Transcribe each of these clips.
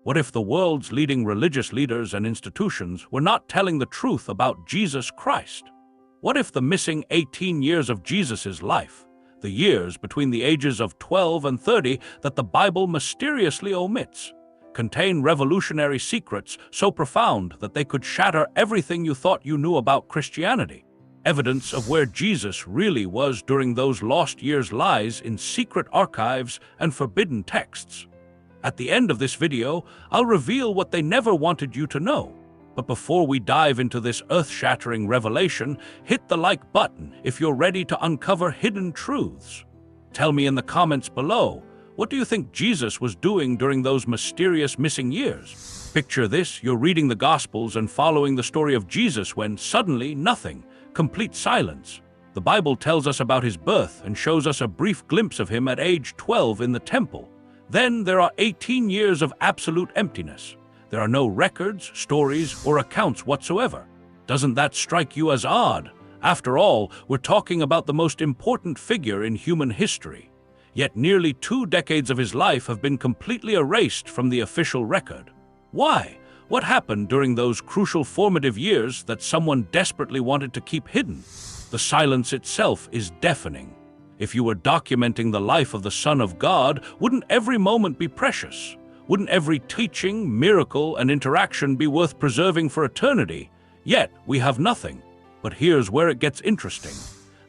What if the world's leading religious leaders and institutions were not telling the truth about Jesus Christ? What if the missing 18 years of Jesus' life, the years between the ages of 12 and 30 that the Bible mysteriously omits, contain revolutionary secrets so profound that they could shatter everything you thought you knew about Christianity? Evidence of where Jesus really was during those lost years lies in secret archives and forbidden texts. At the end of this video, I'll reveal what they never wanted you to know. But before we dive into this earth-shattering revelation, hit the like button if you're ready to uncover hidden truths. Tell me in the comments below, what do you think Jesus was doing during those mysterious missing years? Picture this, you're reading the Gospels and following the story of Jesus when suddenly nothing, complete silence. The Bible tells us about his birth and shows us a brief glimpse of him at age 12 in the temple. Then there are 18 years of absolute emptiness. There are no records, stories, or accounts whatsoever. Doesn't that strike you as odd? After all, we're talking about the most important figure in human history. Yet nearly 2 decades of his life have been completely erased from the official record. Why? What happened during those crucial formative years that someone desperately wanted to keep hidden? The silence itself is deafening. If you were documenting the life of the Son of God, wouldn't every moment be precious? Wouldn't every teaching, miracle, and interaction be worth preserving for eternity? Yet, we have nothing. But here's where it gets interesting.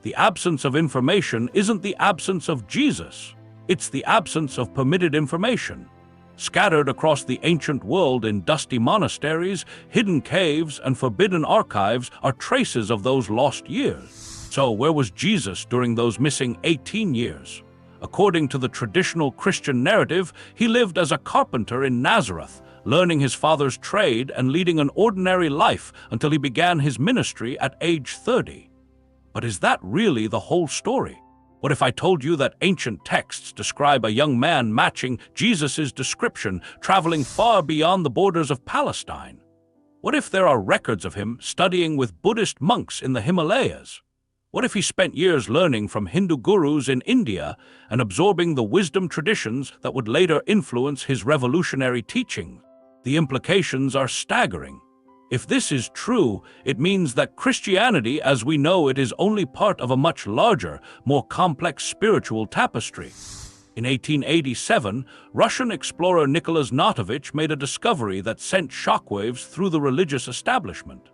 The absence of information isn't the absence of Jesus. It's the absence of permitted information. Scattered across the ancient world in dusty monasteries, hidden caves, and forbidden archives are traces of those lost years. So, where was Jesus during those missing 18 years? According to the traditional Christian narrative, he lived as a carpenter in Nazareth, learning his father's trade and leading an ordinary life until he began his ministry at age 30. But is that really the whole story? What if I told you that ancient texts describe a young man matching Jesus' description, traveling far beyond the borders of Palestine? What if there are records of him studying with Buddhist monks in the Himalayas? What if he spent years learning from Hindu gurus in India and absorbing the wisdom traditions that would later influence his revolutionary teaching? The implications are staggering. If this is true, it means that Christianity as we know it is only part of a much larger, more complex spiritual tapestry. In 1887, Russian explorer Nicholas Notovich made a discovery that sent shockwaves through the religious establishment.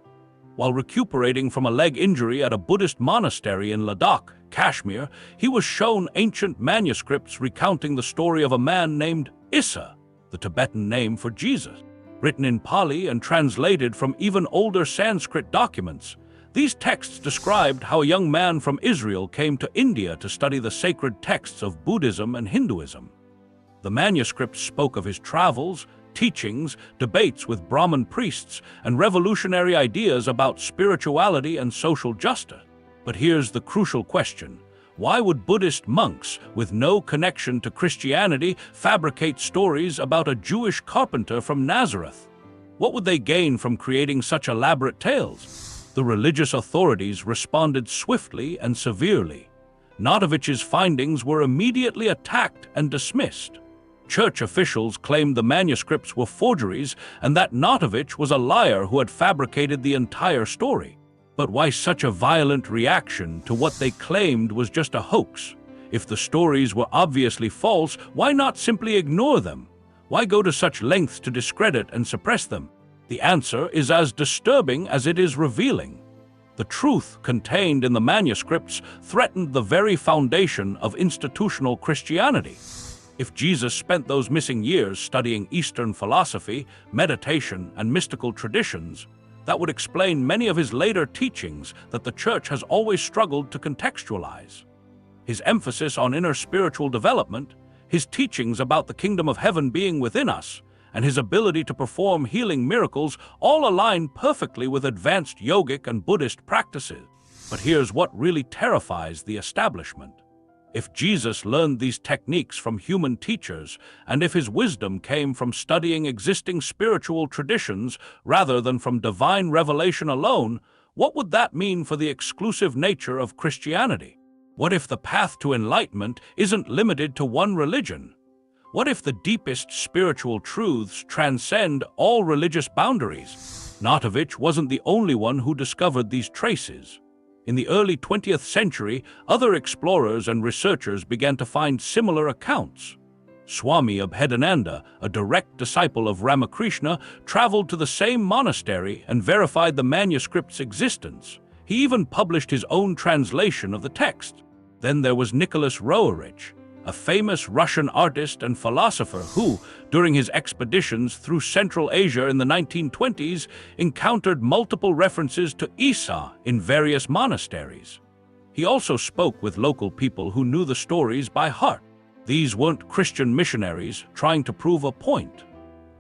While recuperating from a leg injury at a Buddhist monastery in Ladakh, Kashmir, he was shown ancient manuscripts recounting the story of a man named Issa, the Tibetan name for Jesus. Written in Pali and translated from even older Sanskrit documents, these texts described how a young man from Israel came to India to study the sacred texts of Buddhism and Hinduism. The manuscripts spoke of his travels, teachings, debates with Brahmin priests, and revolutionary ideas about spirituality and social justice. But here's the crucial question. Why would Buddhist monks, with no connection to Christianity, fabricate stories about a Jewish carpenter from Nazareth? What would they gain from creating such elaborate tales? The religious authorities responded swiftly and severely. Notovich's findings were immediately attacked and dismissed. Church officials claimed the manuscripts were forgeries and that Notovich was a liar who had fabricated the entire story. But why such a violent reaction to what they claimed was just a hoax? If the stories were obviously false, why not simply ignore them? Why go to such lengths to discredit and suppress them? The answer is as disturbing as it is revealing. The truth contained in the manuscripts threatened the very foundation of institutional Christianity. If Jesus spent those missing years studying Eastern philosophy, meditation, and mystical traditions, that would explain many of his later teachings that the Church has always struggled to contextualize. His emphasis on inner spiritual development, his teachings about the kingdom of heaven being within us, and his ability to perform healing miracles all align perfectly with advanced yogic and Buddhist practices. But here's what really terrifies the establishment. If Jesus learned these techniques from human teachers, and if his wisdom came from studying existing spiritual traditions rather than from divine revelation alone, what would that mean for the exclusive nature of Christianity? What if the path to enlightenment isn't limited to one religion? What if the deepest spiritual truths transcend all religious boundaries? Notovich wasn't the only one who discovered these traces. In the early 20th century, other explorers and researchers began to find similar accounts. Swami Abhedananda, a direct disciple of Ramakrishna, traveled to the same monastery and verified the manuscript's existence. He even published his own translation of the text. Then there was Nicholas Roerich, a famous Russian artist and philosopher who, during his expeditions through Central Asia in the 1920s, encountered multiple references to Isa in various monasteries. He also spoke with local people who knew the stories by heart. These weren't Christian missionaries trying to prove a point.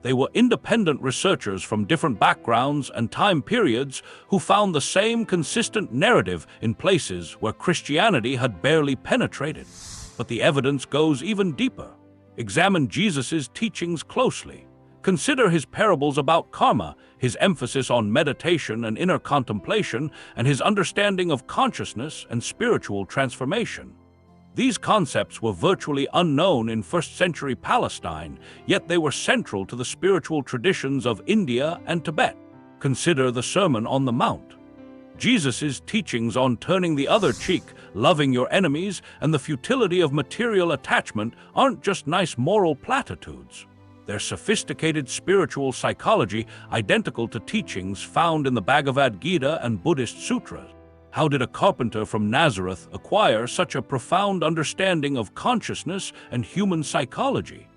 They were independent researchers from different backgrounds and time periods who found the same consistent narrative in places where Christianity had barely penetrated. But the evidence goes even deeper. Examine Jesus' teachings closely. Consider his parables about karma, his emphasis on meditation and inner contemplation, and his understanding of consciousness and spiritual transformation. These concepts were virtually unknown in first-century Palestine, yet they were central to the spiritual traditions of India and Tibet. Consider the Sermon on the Mount. Jesus' teachings on turning the other cheek, loving your enemies, and the futility of material attachment aren't just nice moral platitudes. They're sophisticated spiritual psychology identical to teachings found in the Bhagavad Gita and Buddhist sutras. How did a carpenter from Nazareth acquire such a profound understanding of consciousness and human psychology?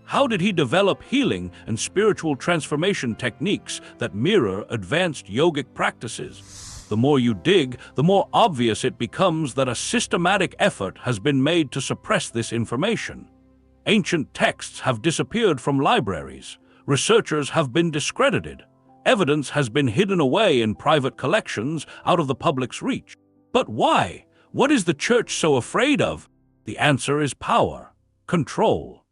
How did he develop healing and spiritual transformation techniques that mirror advanced yogic practices? The more you dig, the more obvious it becomes that a systematic effort has been made to suppress this information. Ancient texts have disappeared from libraries. Researchers have been discredited. Evidence has been hidden away in private collections out of the public's reach. But why? What is the church so afraid of? The answer is power, control.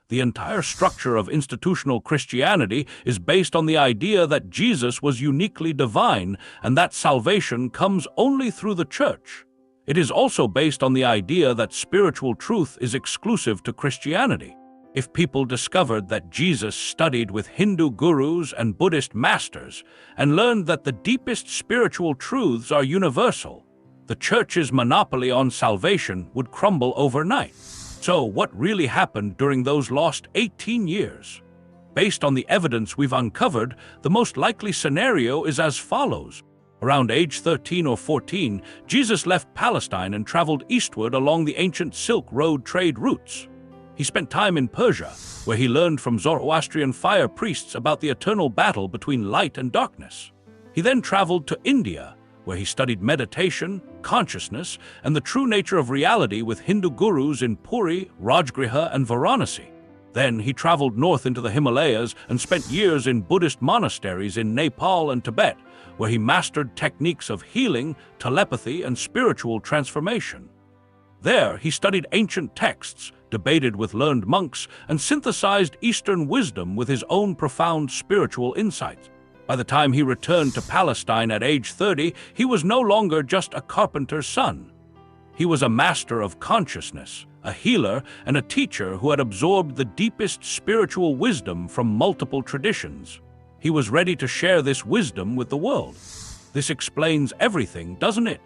The entire structure of institutional Christianity is based on the idea that Jesus was uniquely divine and that salvation comes only through the church. It is also based on the idea that spiritual truth is exclusive to Christianity. If people discovered that Jesus studied with Hindu gurus and Buddhist masters and learned that the deepest spiritual truths are universal, the church's monopoly on salvation would crumble overnight. So what really happened during those lost 18 years? Based on the evidence we've uncovered, the most likely scenario is as follows. Around age 13 or 14, Jesus left Palestine and traveled eastward along the ancient Silk Road trade routes. He spent time in Persia, where he learned from Zoroastrian fire priests about the eternal battle between light and darkness. He then traveled to India, where he studied meditation, consciousness, and the true nature of reality with Hindu gurus in Puri, Rajgriha, and Varanasi. Then he traveled north into the Himalayas and spent years in Buddhist monasteries in Nepal and Tibet, where he mastered techniques of healing, telepathy, and spiritual transformation. There, he studied ancient texts, debated with learned monks, and synthesized Eastern wisdom with his own profound spiritual insights. By the time he returned to Palestine at age 30, he was no longer just a carpenter's son. He was a master of consciousness, a healer, and a teacher who had absorbed the deepest spiritual wisdom from multiple traditions. He was ready to share this wisdom with the world. This explains everything, doesn't it?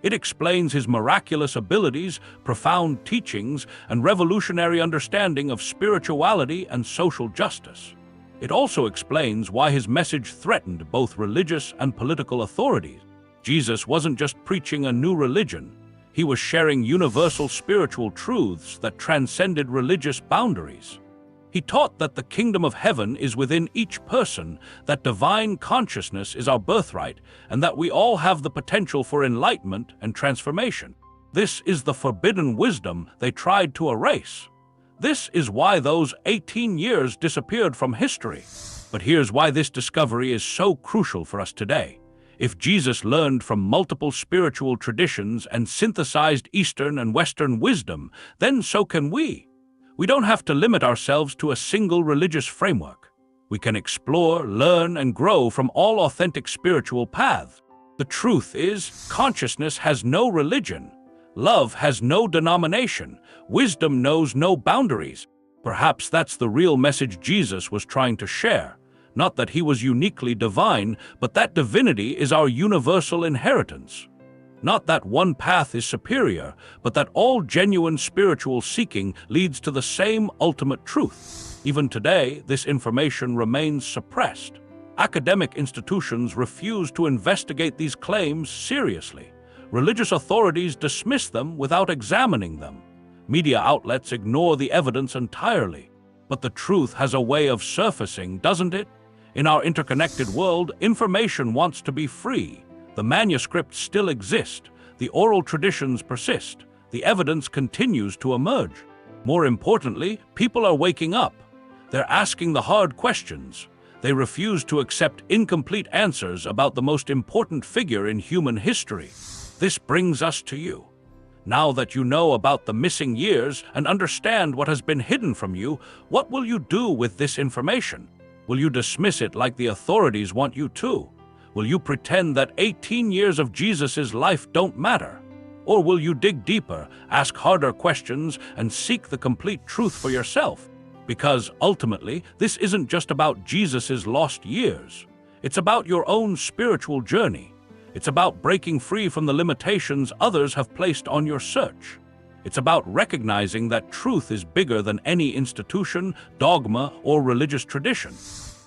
It explains his miraculous abilities, profound teachings, and revolutionary understanding of spirituality and social justice. It also explains why his message threatened both religious and political authorities. Jesus wasn't just preaching a new religion. He was sharing universal spiritual truths that transcended religious boundaries. He taught that the kingdom of heaven is within each person, that divine consciousness is our birthright, and that we all have the potential for enlightenment and transformation. This is the forbidden wisdom they tried to erase. This is why those 18 years disappeared from history. But here's why this discovery is so crucial for us today. If Jesus learned from multiple spiritual traditions and synthesized Eastern and Western wisdom, then so can we. We don't have to limit ourselves to a single religious framework. We can explore, learn, and grow from all authentic spiritual paths. The truth is, consciousness has no religion. Love has no denomination. Wisdom knows no boundaries. Perhaps that's the real message Jesus was trying to share. Not that he was uniquely divine, but that divinity is our universal inheritance. Not that one path is superior, but that all genuine spiritual seeking leads to the same ultimate truth. Even today, this information remains suppressed. Academic institutions refuse to investigate these claims seriously. Religious authorities dismiss them without examining them. Media outlets ignore the evidence entirely. But the truth has a way of surfacing, doesn't it? In our interconnected world, information wants to be free. The manuscripts still exist. The oral traditions persist. The evidence continues to emerge. More importantly, people are waking up. They're asking the hard questions. They refuse to accept incomplete answers about the most important figure in human history. This brings us to you. Now that you know about the missing years and understand what has been hidden from you, what will you do with this information? Will you dismiss it like the authorities want you to? Will you pretend that 18 years of Jesus' life don't matter? Or will you dig deeper, ask harder questions, and seek the complete truth for yourself? Because ultimately, this isn't just about Jesus' lost years. It's about your own spiritual journey. It's about breaking free from the limitations others have placed on your search. It's about recognizing that truth is bigger than any institution, dogma, or religious tradition.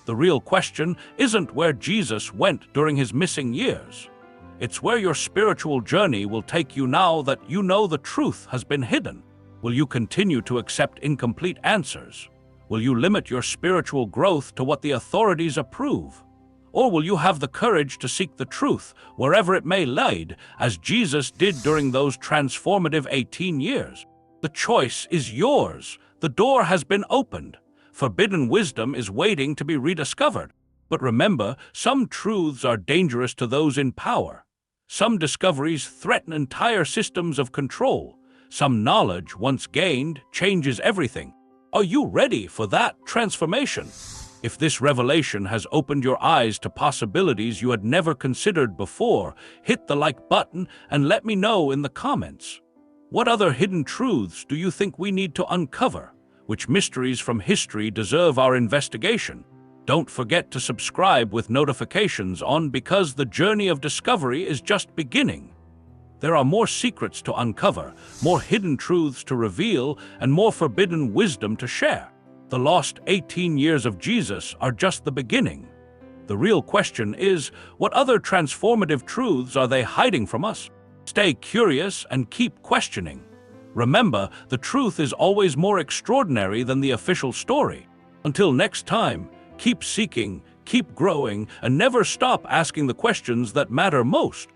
The real question isn't where Jesus went during his missing years. It's where your spiritual journey will take you now that you know the truth has been hidden. Will you continue to accept incomplete answers? Will you limit your spiritual growth to what the authorities approve? Or will you have the courage to seek the truth wherever it may lead, as Jesus did during those transformative 18 years? The choice is yours. The door has been opened. Forbidden wisdom is waiting to be rediscovered. But remember, some truths are dangerous to those in power. Some discoveries threaten entire systems of control. Some knowledge, once gained, changes everything. Are you ready for that transformation? If this revelation has opened your eyes to possibilities you had never considered before, hit the like button and let me know in the comments. What other hidden truths do you think we need to uncover? Which mysteries from history deserve our investigation? Don't forget to subscribe with notifications on, because the journey of discovery is just beginning. There are more secrets to uncover, more hidden truths to reveal, and more forbidden wisdom to share. The lost 18 years of Jesus are just the beginning. The real question is, what other transformative truths are they hiding from us? Stay curious and keep questioning. Remember, the truth is always more extraordinary than the official story. Until next time, keep seeking, keep growing, and never stop asking the questions that matter most.